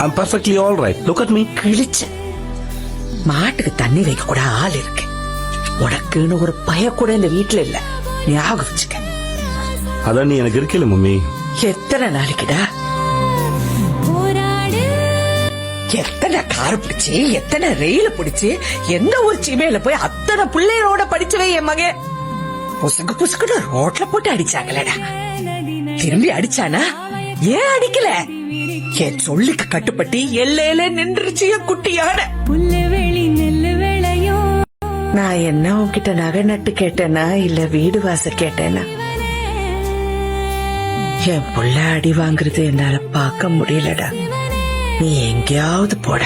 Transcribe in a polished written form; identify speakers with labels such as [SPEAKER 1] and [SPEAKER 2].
[SPEAKER 1] I'm perfectly all right. Look at me.
[SPEAKER 2] கிழிச்ச மாட்டுக்கு தண்ணி வைக்க கூட ஆள் இருக்கு. உனக்குன்னு ஒரு பய கூட இந்த வீட்டுல இல்ல. ஞாபகம் வச்சுக்க.
[SPEAKER 1] அதான் நீ எனக்கு இருக்கல மம்மி.
[SPEAKER 2] எத்தனை நாளைக்குடா? எத்தனை கார் பிடிச்சு எத்தனை ரயில் பிடிச்சு எந்த ஒரு சீமையில போய் அத்தனை பிள்ளைகளோட படிச்சவே என் மகன் புசுக்கு புசுக்குன்னு ரோட்ல போட்டு அடிச்சாங்களடா. திரும்பி அடிச்சானா? ஏன் அடிக்கல? என் சொல்லுக்கு கட்டுப்பட்டு எல்லையில நின்றுச்சு என் குட்டியான. நான் என்ன உன்கிட்ட நகை நட்டு கேட்டேனா இல்ல வீடு வாச கேட்டேனா? என் புள்ள அடி வாங்குறது என்னால பார்க்க முடியலடா. நீ எங்கேயாவது போட.